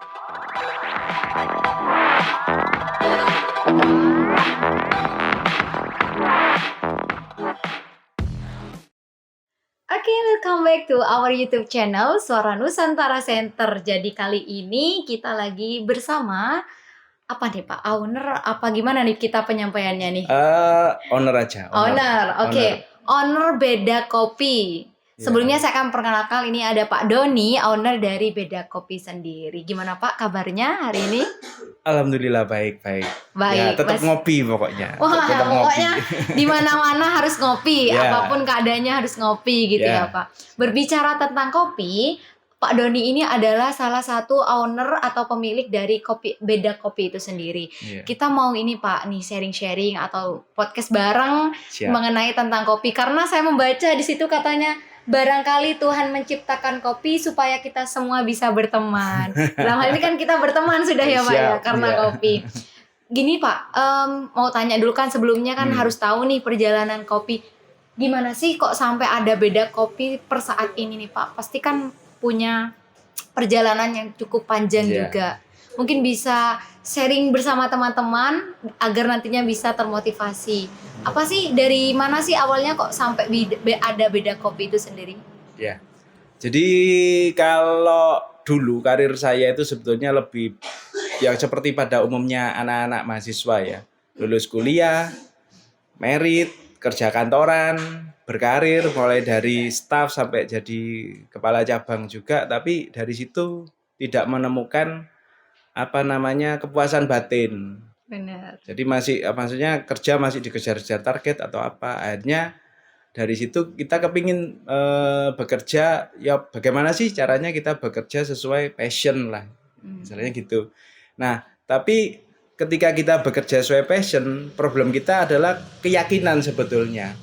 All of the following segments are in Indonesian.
Oke, welcome back to our YouTube channel Suara Nusantara Center. Jadi kali ini kita lagi bersama apa nih Pak? Owner apa gimana nih kita penyampaiannya nih? Owner aja. Owner, oke. Owner Beda Kopi. Sebelumnya saya akan perkenalkan, ini ada Pak Doni, owner dari Beda Kopi sendiri. Gimana Pak kabarnya hari ini? Alhamdulillah baik. Baik. Ya, tetap ngopi pokoknya. Wah, tetap pokoknya di mana-mana harus ngopi, Ya. apapun keadaannya harus ngopi gitu ya Pak. Berbicara tentang kopi, Pak Doni ini adalah salah satu owner atau pemilik dari Beda Kopi itu sendiri. Ya. Kita mau ini Pak, nih sharing-sharing atau podcast bareng Siap. mengenai tentang kopi. Karena saya membaca di situ katanya barangkali Tuhan menciptakan kopi supaya kita semua bisa berteman. Dalam hal ini kan kita berteman sudah ya Pak ya, karena kopi. Gini Pak, mau tanya dulu kan sebelumnya kan harus tahu nih perjalanan kopi. Gimana sih kok sampai ada Beda Kopi per saat ini nih Pak? Pasti kan punya perjalanan yang cukup panjang juga. Mungkin bisa sharing bersama teman-teman agar nantinya bisa termotivasi. Apa sih, dari mana sih awalnya kok sampai ada Beda Kopi itu sendiri? Ya. Jadi kalau dulu karir saya itu sebetulnya lebih yang seperti pada umumnya anak-anak mahasiswa ya. Lulus kuliah, merit, kerja kantoran, berkarir mulai dari staf sampai jadi kepala cabang juga, tapi dari situ tidak menemukan kepuasan batin. Benar. Jadi maksudnya kerja masih dikejar-kejar target atau apa. Akhirnya dari situ kita kepingin bekerja, ya bagaimana sih caranya kita bekerja sesuai passion lah, misalnya gitu. Nah, tapi ketika kita bekerja sesuai passion, problem kita adalah keyakinan sebetulnya.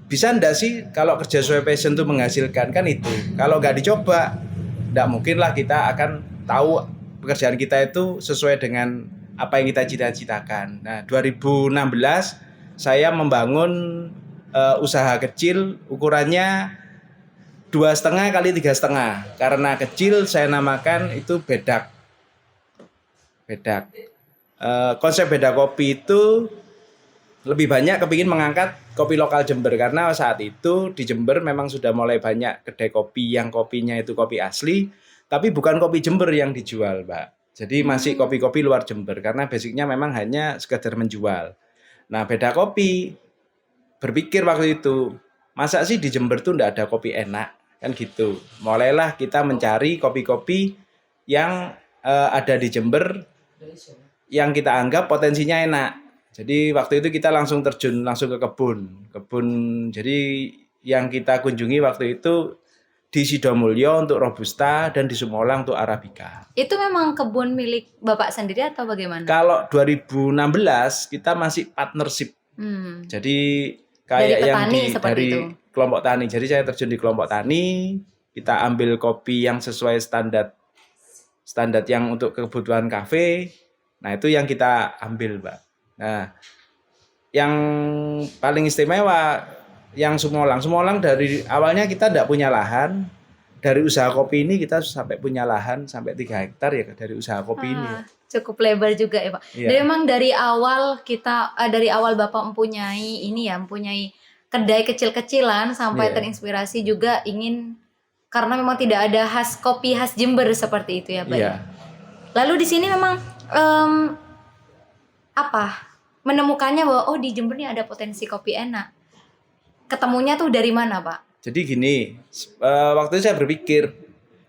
Bisa enggak sih kalau kerja sesuai passion itu menghasilkan, kan itu. Kalau nggak dicoba, enggak mungkin lah kita akan tahu pekerjaan kita itu sesuai dengan apa yang kita cita-citakan. Nah, 2016 saya membangun usaha kecil, ukurannya 2,5 kali 3,5. Karena kecil saya namakan itu Bedak. Konsep Beda Kopi itu lebih banyak kepingin mengangkat kopi lokal Jember, karena saat itu di Jember memang sudah mulai banyak kedai kopi yang kopinya itu kopi asli, tapi bukan kopi Jember yang dijual, Mbak. Jadi masih kopi-kopi luar Jember, karena basicnya memang hanya sekedar menjual. Nah, Beda Kopi berpikir waktu itu, masa sih di Jember tuh enggak ada kopi enak, kan gitu. Mulailah kita mencari kopi-kopi yang ada di Jember yang kita anggap potensinya enak. Jadi waktu itu kita langsung terjun langsung ke kebun. Jadi yang kita kunjungi waktu itu di Sidomulyo untuk Robusta dan di Sumolang untuk Arabica. Itu memang kebun milik Bapak sendiri atau bagaimana? Kalau 2016 kita masih partnership. Jadi kayak dari yang dari itu. Kelompok tani. Jadi saya terjun di kelompok tani, kita ambil kopi yang sesuai standar yang untuk kebutuhan kafe. Nah, itu yang kita ambil, Mbak. Nah, yang paling istimewa yang Sumolang dari awalnya kita tidak punya lahan. Dari usaha kopi ini kita sampai punya lahan sampai 3 hektar ya dari usaha kopi ini. Cukup lebar juga ya Pak. Iya. Dan memang dari awal Bapak mempunyai kedai kecil-kecilan sampai terinspirasi juga ingin, karena memang tidak ada kopi khas Jember seperti itu ya Pak. Iya. Lalu di sini memang menemukannya bahwa di Jember ini ada potensi kopi enak. Ketemunya tuh dari mana Pak? Jadi gini, waktu itu saya berpikir,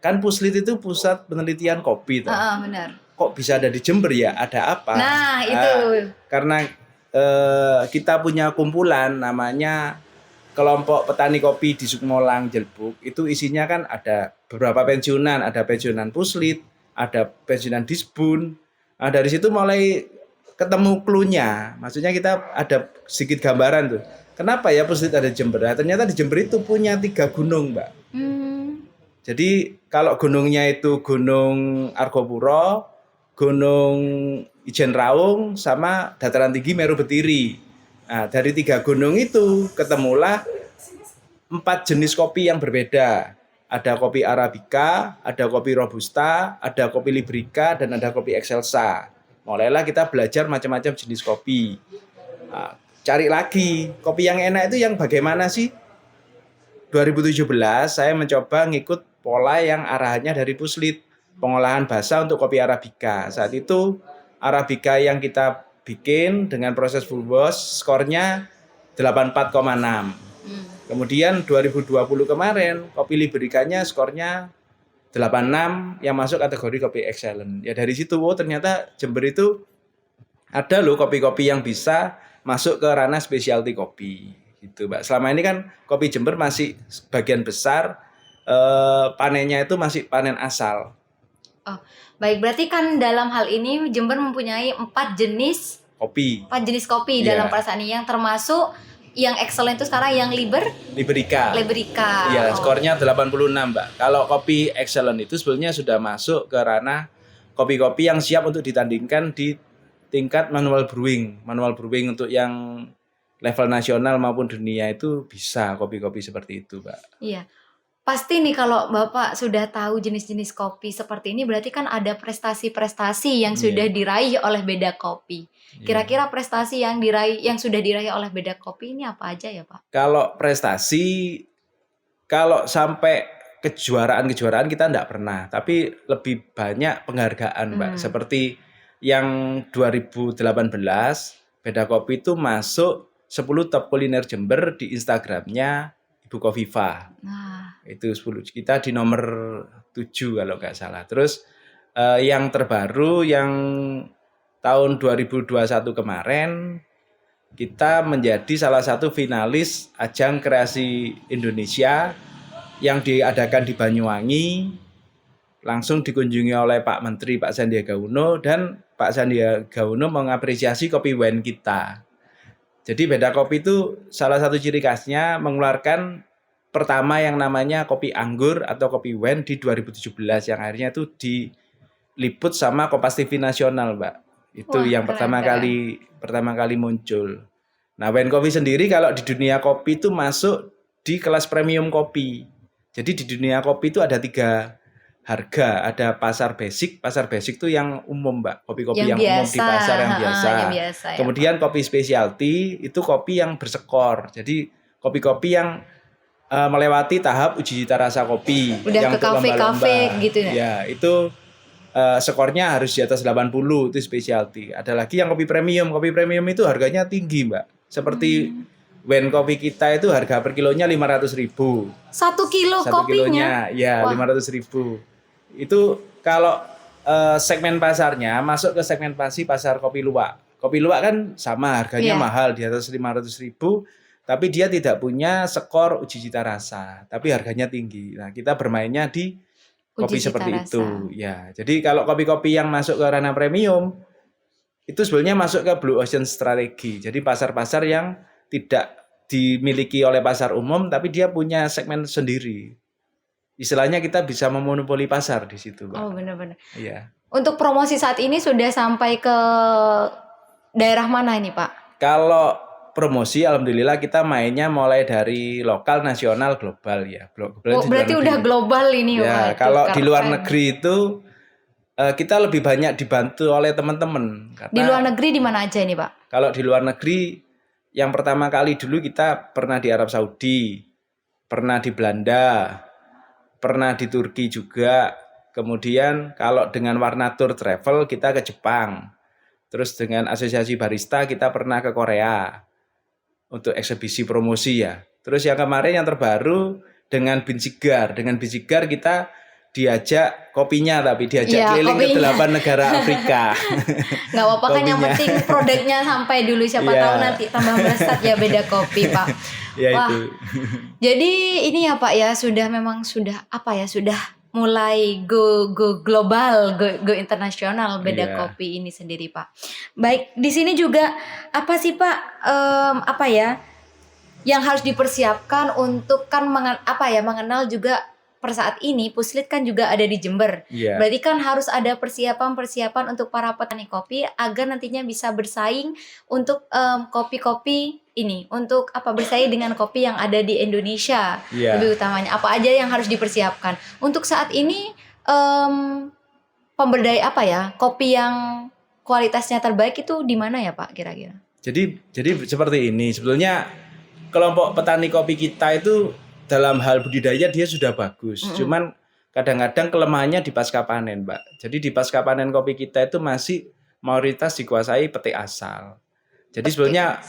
kan Puslit itu pusat penelitian kopi toh. Benar. Kok bisa ada di Jember ya? Ada apa? Nah, itu. Karena kita punya kumpulan namanya Kelompok Petani Kopi di Sumolang Jelbuk. Itu isinya kan ada beberapa pensiunan, ada pensiunan Puslit, ada pensiunan Disbun. Nah, dari situ mulai ketemu clue-nya. Maksudnya kita ada sedikit gambaran tuh. Kenapa ya Puslit ada di Jember? Nah, ternyata di Jember itu punya 3 gunung, Mbak. Jadi kalau gunungnya itu Gunung Argopuro, Gunung Ijen Raung, sama dataran tinggi Meru Betiri. Nah, dari 3 gunung itu ketemulah 4 jenis kopi yang berbeda. ada kopi Arabica, ada kopi Robusta, ada kopi Liberica, dan ada kopi Excelsa. Mulailah kita belajar macam-macam jenis kopi. Nah, cari lagi kopi yang enak itu yang bagaimana sih? 2017 saya mencoba ngikut pola yang arahannya dari Puslit, pengolahan basa untuk kopi Arabica. Saat itu Arabica yang kita bikin dengan proses full wash skornya 84,6. Kemudian 2020 kemarin kopi Libericanya skornya 86 yang masuk kategori kopi excellent. Ya dari situ ternyata Jember itu ada loh kopi-kopi yang bisa masuk ke ranah specialty kopi gitu, Mbak. Selama ini kan kopi Jember masih sebagian besar panennya itu masih panen asal. Oh, baik, berarti kan dalam hal ini Jember mempunyai 4 jenis kopi. 4 jenis kopi dalam perasaan ini, yang termasuk yang excellent itu sekarang yang Liberica. Iya, skornya 86, Mbak. Kalau kopi excellent itu sebenarnya sudah masuk ke ranah kopi-kopi yang siap untuk ditandingkan di tingkat manual brewing. Manual brewing untuk yang level nasional maupun dunia itu bisa kopi-kopi seperti itu, Mbak. Iya. Pasti nih kalau Bapak sudah tahu jenis-jenis kopi seperti ini, berarti kan ada prestasi-prestasi yang sudah diraih oleh Beda Kopi. Kira-kira prestasi yang sudah diraih oleh Beda Kopi ini apa aja ya, Pak? Kalau prestasi, kalau sampai kejuaraan kita enggak pernah, tapi lebih banyak penghargaan, Mbak. Seperti yang 2018 Beda Kopi itu masuk 10 top kuliner Jember di Instagramnya Ibu Kofifa. Itu 10, kita di nomor 7 kalau nggak salah. Terus yang terbaru yang tahun 2021 kemarin kita menjadi salah satu finalis ajang kreasi Indonesia yang diadakan di Banyuwangi, langsung dikunjungi oleh Pak Menteri Pak Sandiaga Uno, dan Pak Sandiaga Uno mengapresiasi kopi wine kita. Jadi Beda Kopi itu salah satu ciri khasnya mengeluarkan pertama yang namanya kopi anggur atau kopi wine di 2017 yang akhirnya itu diliput sama Kompas TV Nasional, Mbak. Itu yang pertama kali muncul. Nah, wine coffee sendiri kalau di dunia kopi itu masuk di kelas premium kopi. Jadi di dunia kopi itu ada 3 harga, ada pasar basic itu yang umum, Mbak. Kopi-kopi yang umum di pasar yang biasa. Kemudian kopi specialty itu kopi yang berskor. Jadi kopi-kopi yang melewati tahap uji cita rasa kopi. Udah yang ke kafe-kafe gitu ya? Ya, itu skornya harus di atas 80, itu specialty. Ada lagi yang kopi premium. Kopi premium itu harganya tinggi, Mbak. Seperti wine kopi kita itu harga per kilonya 500.000. 1 kilo kopinya? Ya, 500.000. Itu kalau segmen pasarnya masuk ke segmentasi pasar kopi luwak. Kopi luwak kan sama harganya mahal, di atas 500.000. Tapi dia tidak punya skor uji cita rasa, tapi harganya tinggi. Nah, kita bermainnya di kopi seperti itu. Ya, jadi kalau kopi-kopi yang masuk ke ranah premium itu sebenarnya masuk ke blue ocean strategi. Jadi pasar-pasar yang tidak dimiliki oleh pasar umum, tapi dia punya segmen sendiri. Istilahnya kita bisa memonopoli pasar di situ, Pak. Oh, benar-benar. Iya. Untuk promosi saat ini sudah sampai ke daerah mana ini, Pak? Kalau promosi, alhamdulillah kita mainnya mulai dari lokal, nasional, global ya. Berarti udah global ini, ya. Kalau di luar negeri itu kita lebih banyak dibantu oleh teman-teman. Di luar negeri di mana aja ini, Pak? Kalau di luar negeri, yang pertama kali dulu kita pernah di Arab Saudi, pernah di Belanda, pernah di Turki juga. Kemudian kalau dengan Warna Tour Travel kita ke Jepang. Terus dengan Asosiasi Barista kita pernah ke Korea untuk eksebisi promosi ya. Terus yang kemarin yang terbaru dengan Binsigar. Dengan Binsigar kita diajak kopinya, tapi diajak keliling ke 8 negara Afrika. Nggak apa-apa kan, yang penting produknya sampai dulu, siapa tahu nanti tambah melesat ya Beda Kopi, Pak. Wah, itu. Jadi ini ya Pak ya, sudah mulai go global, go internasional Beda Kopi ini sendiri, Pak. Baik, di sini juga apa sih Pak, yang harus dipersiapkan untuk kan mengenal juga per saat ini Puslit kan juga ada di Jember. Iya. Berarti kan harus ada persiapan untuk para petani kopi agar nantinya bisa bersaing untuk kopi-kopi ini, untuk bersaing dengan kopi yang ada di Indonesia. Iya. Lebih utamanya apa aja yang harus dipersiapkan. Untuk saat ini pemberdaya kopi yang kualitasnya terbaik itu di mana ya Pak kira-kira? Jadi seperti ini, sebetulnya kelompok petani kopi kita itu dalam hal budidaya dia sudah bagus. Cuman kadang-kadang kelemahannya di pasca panen, Mbak. Jadi di pasca panen kopi kita itu masih mayoritas dikuasai petik asal. Jadi sebetulnya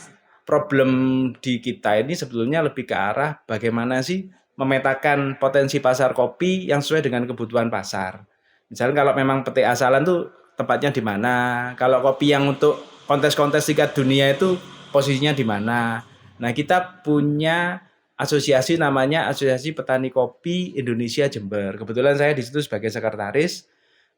problem di kita ini sebetulnya lebih ke arah bagaimana sih memetakan potensi pasar kopi yang sesuai dengan kebutuhan pasar. Misalnya kalau memang petik asalan tuh tempatnya di mana, kalau kopi yang untuk kontes-kontes tingkat dunia itu posisinya di mana. Nah, kita punya asosiasi namanya Asosiasi Petani Kopi Indonesia Jember. Kebetulan saya di situ sebagai sekretaris.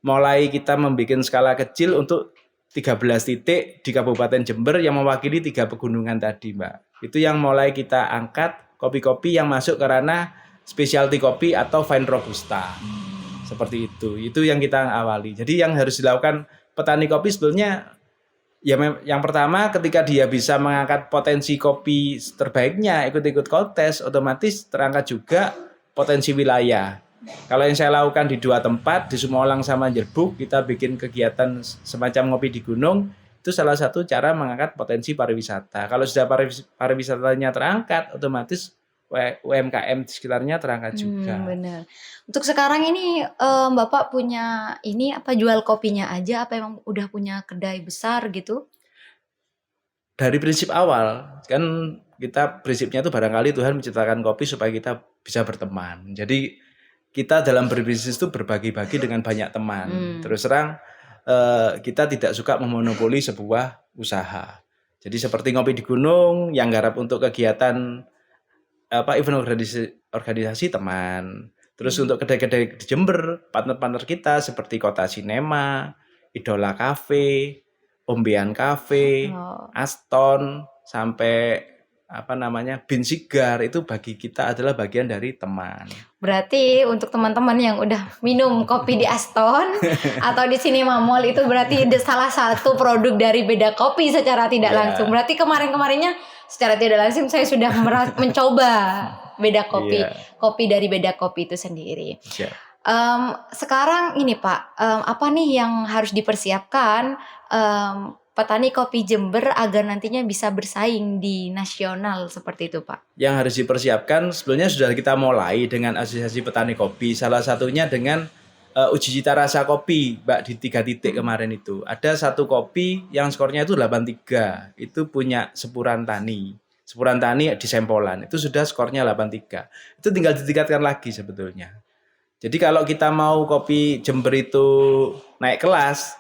Mulai kita membuat skala kecil untuk 13 titik di Kabupaten Jember yang mewakili 3 pegunungan tadi, Mbak. Itu yang mulai kita angkat kopi-kopi yang masuk ke ranah specialty kopi atau fine robusta. Seperti itu. Itu yang kita awali. Jadi yang harus dilakukan petani kopi sebetulnya yang pertama ketika dia bisa mengangkat potensi kopi terbaiknya ikut-ikut kontes, otomatis terangkat juga potensi wilayah. Kalau yang saya lakukan di 2 tempat, di Sumolang sama Nyerbuk, kita bikin kegiatan semacam ngopi di gunung, itu salah satu cara mengangkat potensi pariwisata. Kalau sudah pariwisatanya terangkat, otomatis UMKM di sekitarnya terangkat juga. Benar. Untuk sekarang ini Bapak punya jual kopinya aja apa emang udah punya kedai besar gitu? Dari prinsip awal kan kita prinsipnya itu barangkali Tuhan menciptakan kopi supaya kita bisa berteman. Jadi kita dalam berbisnis itu berbagi-bagi dengan banyak teman. Terus terang kita tidak suka memonopoli sebuah usaha. Jadi seperti ngopi di gunung yang garap untuk kegiatan event organisasi teman. Terus untuk kedai-kedai di Jember, partner-partner kita seperti Kota Sinema, Idola Cafe, Ombean Cafe, Aston, sampai Bin Sigar, itu bagi kita adalah bagian dari teman. Berarti untuk teman-teman yang udah minum kopi di Aston atau di Cinema Mall itu berarti salah satu produk dari Beda Kopi secara tidak langsung. Berarti kemarin-kemarinnya secara tidak langsung saya sudah mencoba Beda Kopi, kopi dari Beda Kopi itu sendiri. Sekarang ini Pak, apa nih yang harus dipersiapkan petani kopi Jember agar nantinya bisa bersaing di nasional seperti itu Pak? Yang harus dipersiapkan sebenarnya sudah kita mulai dengan Asosiasi Petani Kopi. Salah satunya dengan uji cita rasa kopi, Mbak, di 3 titik kemarin itu. Ada satu kopi yang skornya itu 83. Itu punya Sepuran Tani. Sepuran Tani di Sempolan. Itu sudah skornya 83. Itu tinggal ditingkatkan lagi sebetulnya. Jadi kalau kita mau kopi Jember itu naik kelas,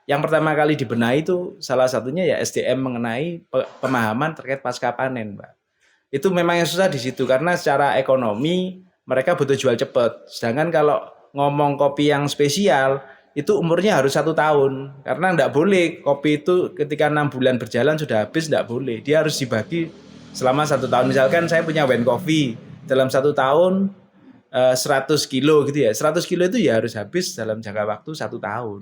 yang pertama kali dibenahi itu salah satunya ya SDM mengenai pemahaman terkait pasca panen, Mbak. Itu memang yang susah di situ karena secara ekonomi mereka butuh jual cepat. Sedangkan kalau ngomong kopi yang spesial itu umurnya harus 1 tahun karena enggak boleh kopi itu ketika 6 bulan berjalan sudah habis, enggak boleh. Dia harus dibagi selama 1 tahun. Misalkan saya punya wine coffee dalam 1 tahun 100 kilo gitu ya. 100 kilo itu ya harus habis dalam jangka waktu 1 tahun.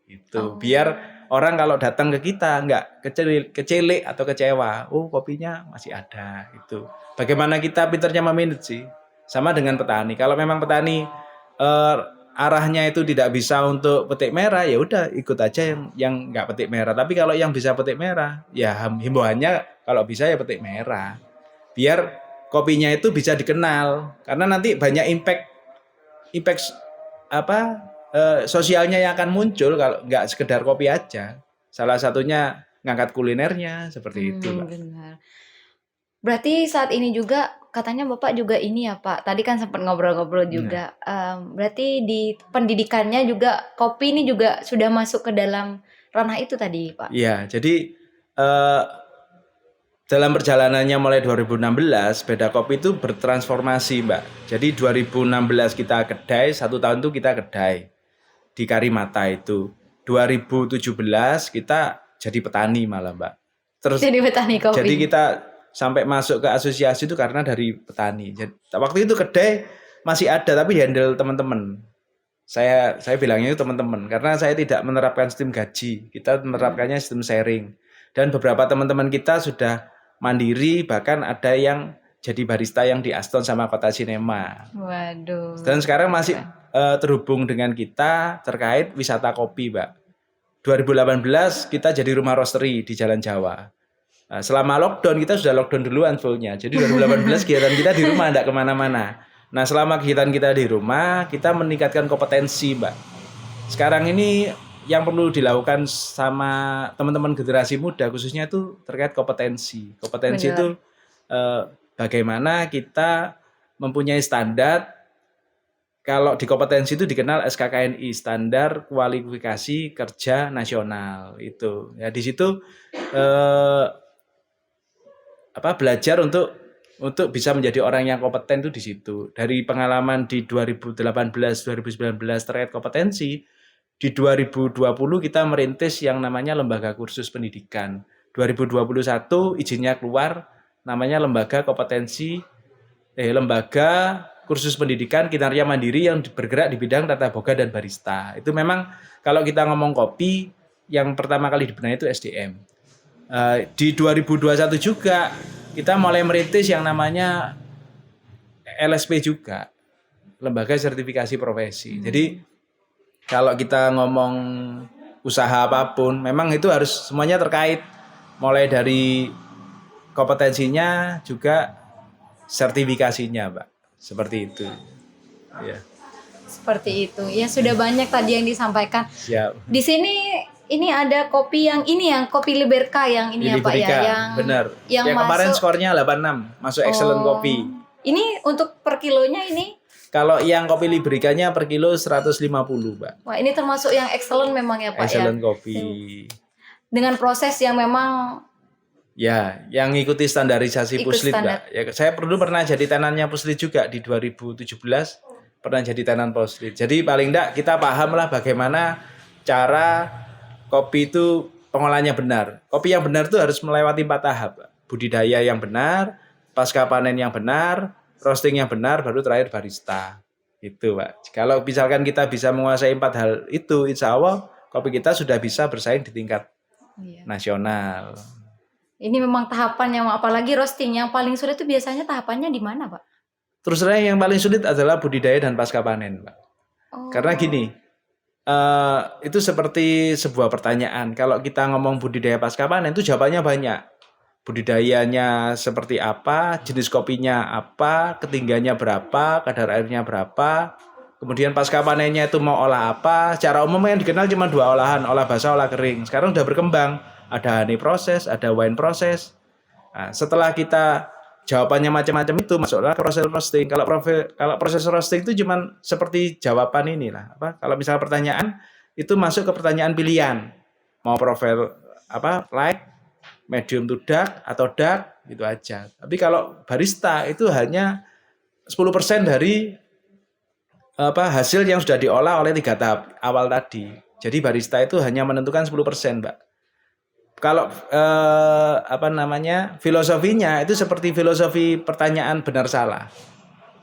Itu biar orang kalau datang ke kita nggak kecelik atau kecewa. Oh, kopinya masih ada itu. Bagaimana kita pinternya memanage sih? Sama dengan petani. Kalau memang petani arahnya itu tidak bisa untuk petik merah, ya udah ikut aja yang nggak petik merah. Tapi kalau yang bisa petik merah, ya himbauannya kalau bisa ya petik merah. Biar kopinya itu bisa dikenal. Karena nanti banyak impact sosialnya yang akan muncul kalau nggak sekedar kopi aja. Salah satunya ngangkat kulinernya seperti itu, Pak. Benar. Berarti saat ini juga katanya Bapak juga ini ya Pak. Tadi kan sempat ngobrol-ngobrol juga. Berarti di pendidikannya juga kopi ini juga sudah masuk ke dalam ranah itu tadi, Pak. Iya, jadi dalam perjalanannya mulai 2016, Beda Kopi itu bertransformasi, Mbak. Jadi 2016 kita kedai, 1 tahun itu kita kedai di Karimata itu. 2017 kita jadi petani malah, Mbak. Terus jadi petani kopi. Jadi kita sampai masuk ke asosiasi itu karena dari petani. Jadi, waktu itu kedai masih ada tapi handle teman-teman. Saya bilangnya itu teman-teman karena saya tidak menerapkan sistem gaji. Kita menerapkannya sistem sharing. Dan beberapa teman-teman kita sudah mandiri, bahkan ada yang jadi barista yang di Aston sama Kota Cinema. Waduh. Dan sekarang masih terhubung dengan kita terkait wisata kopi, Mbak. 2018 kita jadi rumah roastery di Jalan Jawa. Nah, selama lockdown kita sudah lockdown duluan fullnya. Jadi 2018 kegiatan kita di rumah, tidak kemana-mana. Nah selama kegiatan kita di rumah kita meningkatkan kompetensi, Mbak. Sekarang ini yang perlu dilakukan sama teman-teman generasi muda khususnya itu terkait kompetensi. Kompetensi Benar. itu bagaimana kita mempunyai standar. Kalau di kompetensi itu dikenal SKKNI, Standar Kualifikasi Kerja Nasional itu. Ya di situ belajar untuk bisa menjadi orang yang kompeten itu di situ. Dari pengalaman di 2018 2019 terkait kompetensi, di 2020 kita merintis yang namanya Lembaga Kursus Pendidikan. 2021 izinnya keluar namanya Lembaga Kursus Pendidikan Kinerja Mandiri yang bergerak di bidang tata boga dan barista. Itu memang kalau kita ngomong kopi, yang pertama kali dibenahi itu SDM. Di 2021 juga kita mulai merintis yang namanya LSP juga, Lembaga Sertifikasi Profesi. Jadi kalau kita ngomong usaha apapun, memang itu harus semuanya terkait, mulai dari kompetensinya juga sertifikasinya, Mbak. Seperti itu. Ya. Seperti itu. Ya sudah banyak tadi yang disampaikan. Siap. Di sini ini ada kopi yang kopi Liberka yang ini ya Pak ya, yang benar. Yang kemarin masuk, skornya 86, masuk excellent kopi. Ini untuk per kilonya ini? Kalau yang kopi Liberikanya per kilo 150, Mbak. Wah, ini termasuk yang excellent memang ya Pak excellent ya. Kopi. Dengan proses yang memang ya, yang ngikuti standarisasi Puslit, Mbak. Ya, saya pernah jadi tenannya Puslit juga di 2017, pernah jadi tenan Puslit. Jadi paling enggak kita paham lah bagaimana cara kopi itu pengolahannya benar. Kopi yang benar itu harus melewati 4 tahap, Mbak. Budidaya yang benar, pasca panen yang benar, roasting yang benar, baru terakhir barista. Itu, Pak. Kalau misalkan kita bisa menguasai 4 hal itu, insya Allah kopi kita sudah bisa bersaing di tingkat nasional. Ini memang tahapan yang apalagi roasting yang paling sulit itu biasanya tahapannya di mana, Pak? Terus terang yang paling sulit adalah budidaya dan pasca panen, Pak. Karena gini, itu seperti sebuah pertanyaan. Kalau kita ngomong budidaya pasca panen itu jawabannya banyak. Budidayanya seperti apa, jenis kopinya apa, ketinggiannya berapa, kadar airnya berapa, kemudian pasca panennya itu mau olah apa. Secara umum yang dikenal cuma 2 olahan, olah basah, olah kering. Sekarang udah berkembang, ada honey proses, ada wine proses. Nah, setelah kita jawabannya macam-macam itu masuklah ke proses roasting. Kalau proses roasting itu cuma seperti jawaban inilah. Kalau misalnya pertanyaan itu masuk ke pertanyaan pilihan, mau profil light, medium to dark atau dark, gitu aja. Tapi kalau barista itu hanya 10% dari hasil yang sudah diolah oleh 3 tahap awal tadi. Jadi barista itu hanya menentukan 10%, Mbak. Kalau filosofinya itu seperti filosofi pertanyaan benar salah.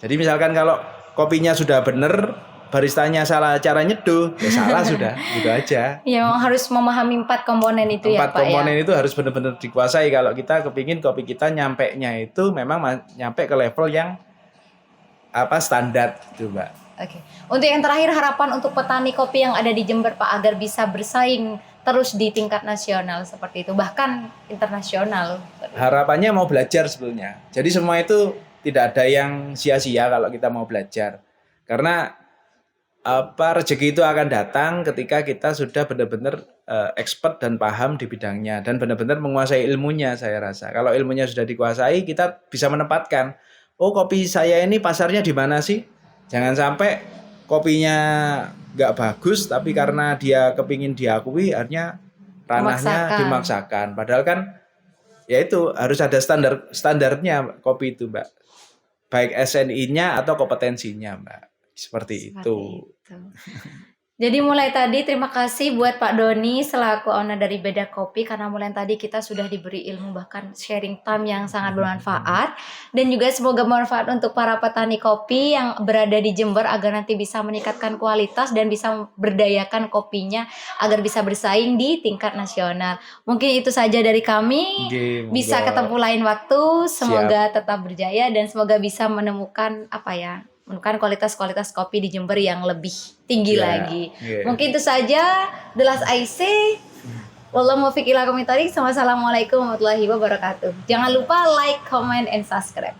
Jadi misalkan kalau kopinya sudah benar, baristanya salah cara nyeduh, ya salah sudah, gitu aja. Ya memang harus memahami 4 komponen itu 4 ya Pak. 4 komponen itu harus benar-benar dikuasai kalau kita kepingin kopi kita nyampenya itu memang nyampe ke level yang standar gitu, Mbak. Oke. Untuk yang terakhir, harapan untuk petani kopi yang ada di Jember Pak agar bisa bersaing terus di tingkat nasional seperti itu, bahkan internasional. Harapannya mau belajar sebetulnya. Jadi semua itu tidak ada yang sia-sia kalau kita mau belajar. Karena rezeki itu akan datang ketika kita sudah benar-benar expert dan paham di bidangnya dan benar-benar menguasai ilmunya, saya rasa. Kalau ilmunya sudah dikuasai, kita bisa menempatkan, oh kopi saya ini pasarnya di mana sih? Jangan sampai kopinya nggak bagus, tapi karena dia kepingin diakui, akhirnya ranahnya dimaksakan. Padahal kan, ya itu harus ada standarnya kopi itu, Mbak. Baik SNI-nya atau kompetensinya, Mbak. Seperti itu. Jadi mulai tadi terima kasih buat Pak Doni selaku owner dari Beda Kopi, karena mulai tadi kita sudah diberi ilmu, bahkan sharing time yang sangat bermanfaat, dan juga semoga bermanfaat untuk para petani kopi yang berada di Jember agar nanti bisa meningkatkan kualitas dan bisa berdayakan kopinya agar bisa bersaing di tingkat nasional. Mungkin itu saja dari kami. Nggih, Bisa monggo. ketemu lain waktu. Semoga tetap berjaya dan semoga bisa menemukan kualitas-kualitas kopi di Jember yang lebih tinggi lagi. Mungkin itu saja. The Last I Say. Wallahu muwaffiq ila aqwamit thoriq. Wassalamualaikum warahmatullahi wabarakatuh. Jangan lupa like, comment, and subscribe.